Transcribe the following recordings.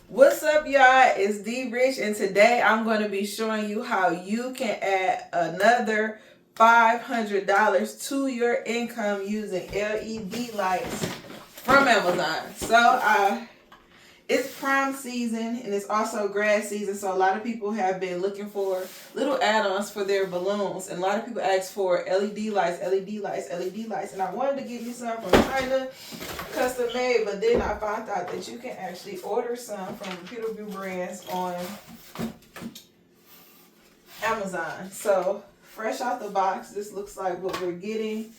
What's up, y'all? It's D Rich, and today I'm going to be showing you how you can add another $500 to your income using LED lights from Amazon. So it's prime season and it's also grass season, so a lot of people have been looking for little add-ons for their balloons, and a lot of people ask for LED lights, and I wanted to get me some from China, custom made, but then I found out that you can actually order some from reputable brands on Amazon. So fresh out the box, this looks like what we're getting.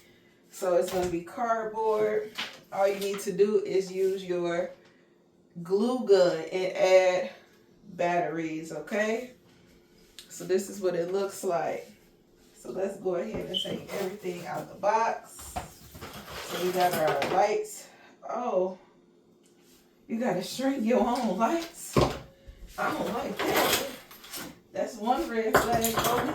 So it's going to be cardboard. All you need to do is use your glue gun and add batteries. Okay, so this is what it looks like. So let's go ahead and take everything out the box. So we got our lights. Oh, you gotta string your own lights. I don't like that. That's one red flag for me.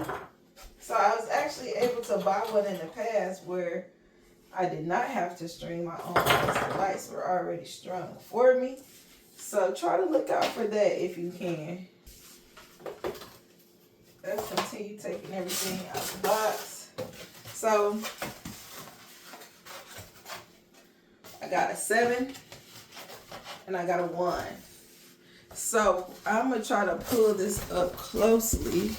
So I was actually able to buy one in the past where I did not have to string my own lights. The lights were already strung for me. So try to look out for that if you can. Let's continue taking everything out of the box. So I got a 7 and I got a 1. So I'm gonna try to pull this up closely.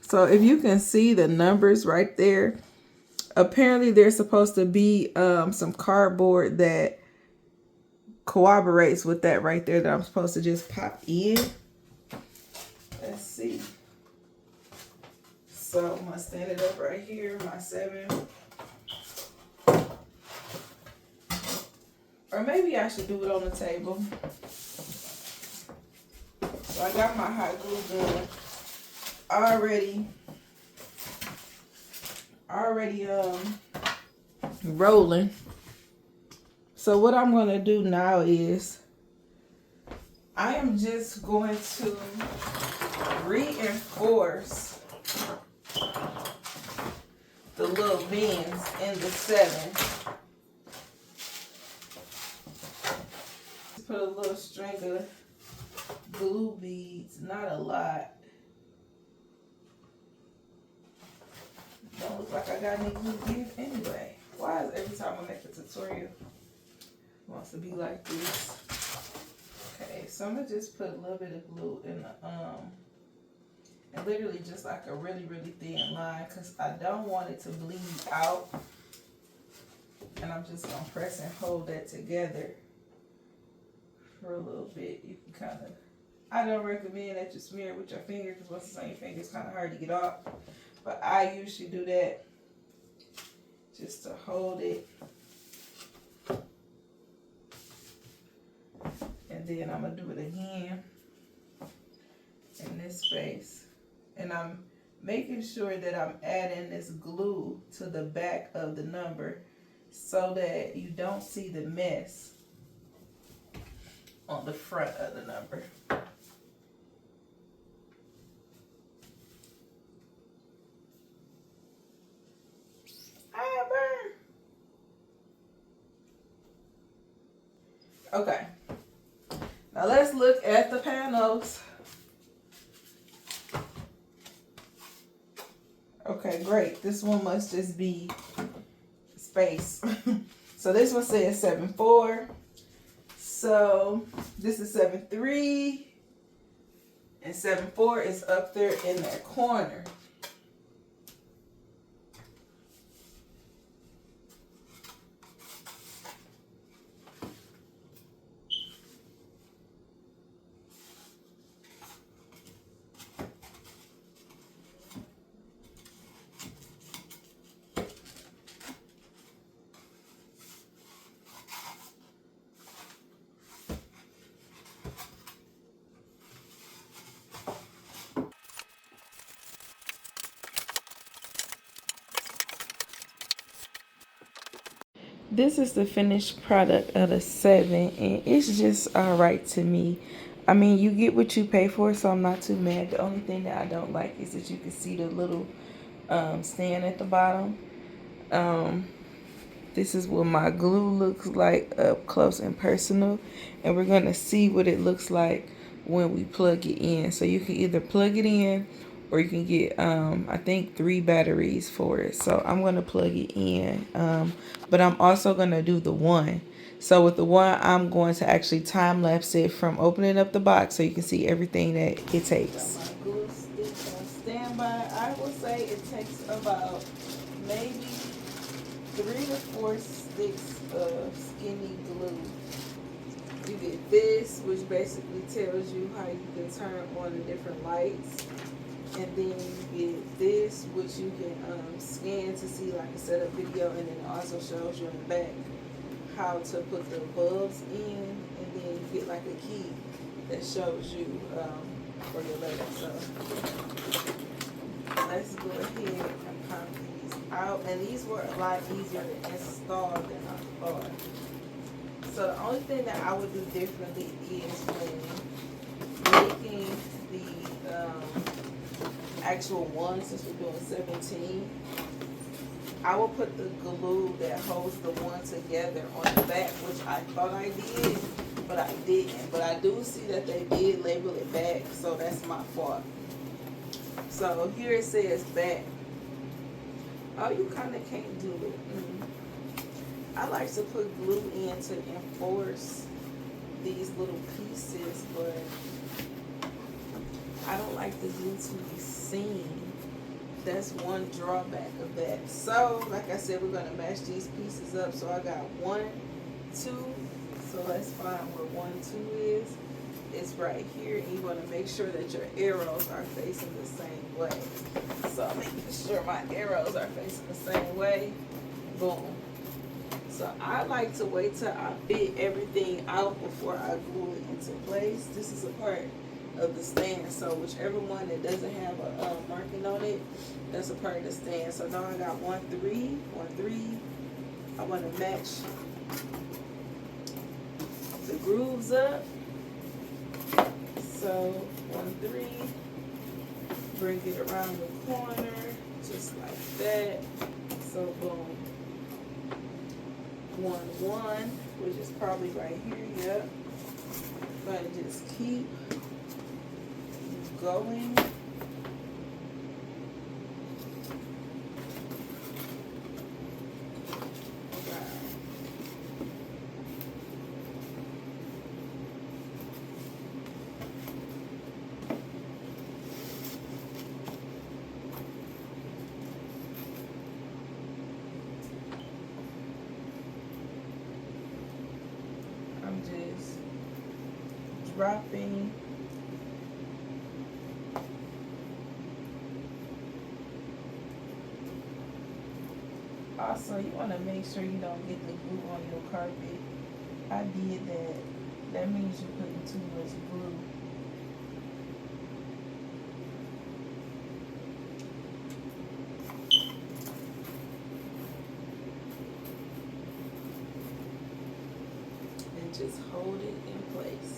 So if you can see the numbers right there, apparently there's supposed to be some cardboard that corroborates with that right there that I'm supposed to just pop in. Let's see. So I'm gonna stand it up right here, my 7. Or maybe I should do it on the table. So I got my hot glue gun already rolling. So what I'm going to do now is I am just going to reinforce the little bends in the 7. Put a little string of glue beads, not a lot. Don't look like I got any glue beads anyway. Why is every time I make a tutorial it wants to be like this? Okay, so I'm gonna just put a little bit of glue in the and literally just like a really thin line, because I don't want it to bleed out. And I'm just gonna press and hold that together for a little bit. You can kind of, I don't recommend that you smear it with your finger, because once it's on your finger it's kind of hard to get off, but I usually do that just to hold it. And then I'm gonna do it again in this space, and I'm making sure that I'm adding this glue to the back of the number so that you don't see the mess on the front of the number. Burn. Okay. Now let's look at the panels. Okay, great. This one must just be space. So this one says 7-4. So this is 7-3, and 7-4 is up there in that corner. This is the finished product of the 7, and it's just alright to me. I mean, you get what you pay for, so I'm not too mad. The only thing that I don't like is that you can see the little stand at the bottom. Um, this is what my glue looks like up close and personal. And we're going to see what it looks like when we plug it in. So you can either plug it in or you can get, I think 3 batteries for it. So I'm going to plug it in. But I'm also going to do the one. So with the one, I'm going to actually time lapse it from opening up the box so you can see everything that it takes. Got my glue stick on standby. I will say it takes about maybe 3 to 4 sticks of skinny glue. You get this, which basically tells you how you can turn on the different lights. And then you get this, which you can scan to see like a setup video, and then it also shows you in the back how to put the bulbs in, and then you get like a key that shows you for your later. So let's go ahead and pop these out. And these were a lot easier to install than I thought. So the only thing that I would do differently is when making the actual one, since we're doing 17, I will put the glue that holds the one together on the back, which I thought I did, but I didn't. But I do see that they did label it back, so that's my fault. So here it says back. Oh, you kind of can't do it. I like to put glue in to enforce these little pieces, but I don't like the glue to be seen. That's one drawback of that. So, like I said, we're going to match these pieces up. So I got 1, 2. So let's find where 1, 2 is. It's right here, and you want to make sure that your arrows are facing the same way. So I'm making sure my arrows are facing the same way. Boom. So I like to wait till I fit everything out before I glue it into place. This is a part of the stand, so whichever one that doesn't have a marking on it, that's a part of the stand. So now I got 1, 3, 1, 3. I want to match the grooves up. So 1, 3, bring it around the corner just like that. So boom. 1, 1, which is probably right here. Yep. Gonna just keep going. I'm just dropping. Also, you want to make sure you don't get the glue on your carpet. I did that. That means you're putting too much glue. And just hold it in place.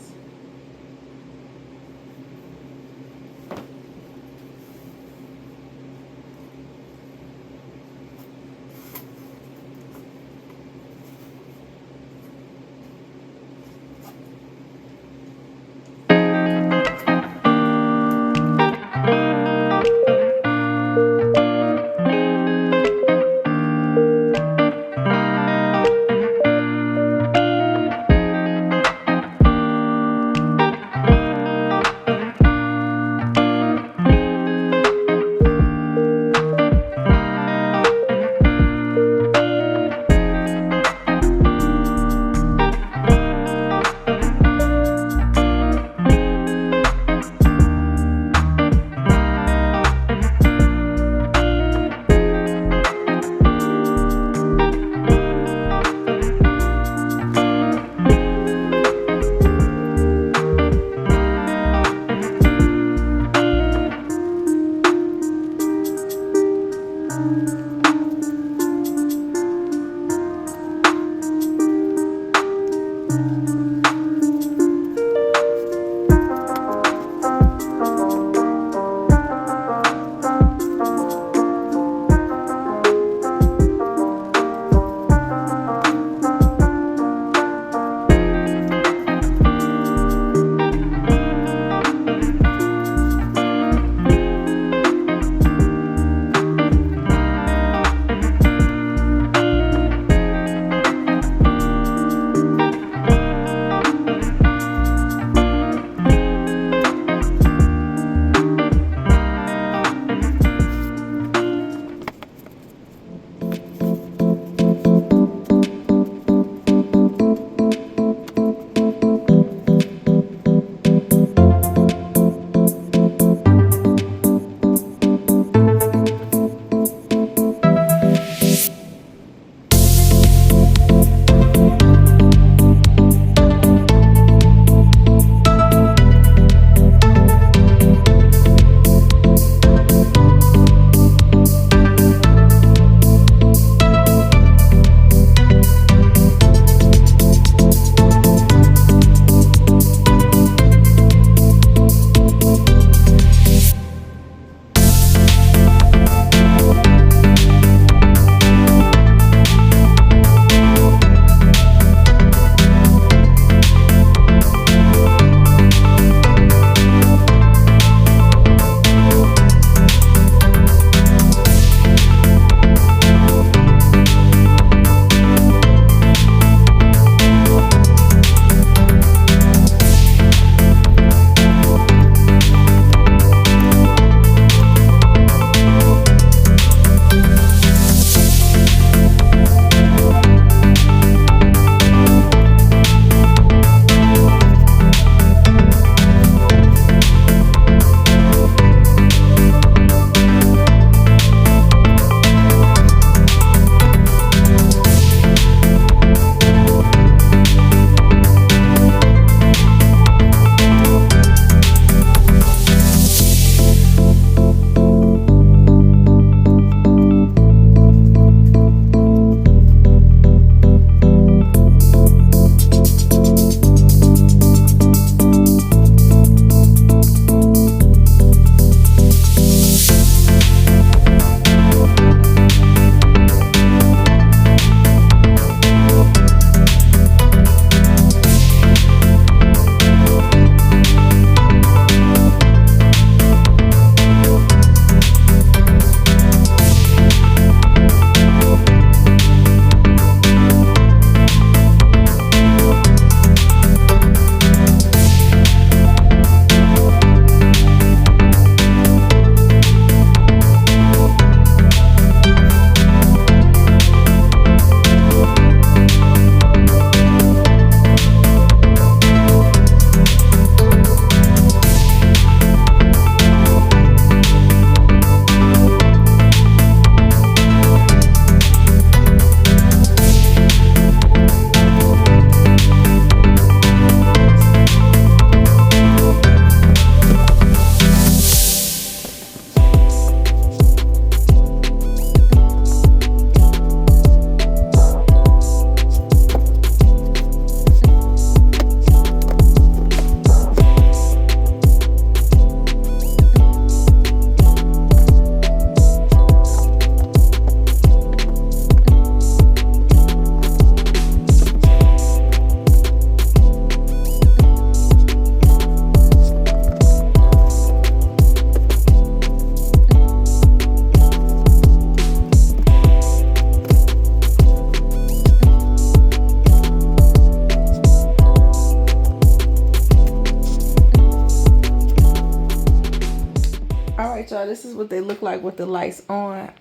Alright, y'all, this is what they look like with the lights on.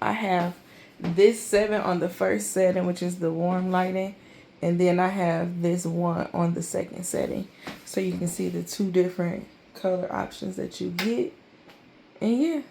I have this 7 on the first setting, which is the warm lighting, and then I have this one on the second setting, so you can see the 2 different color options that you get. And yeah,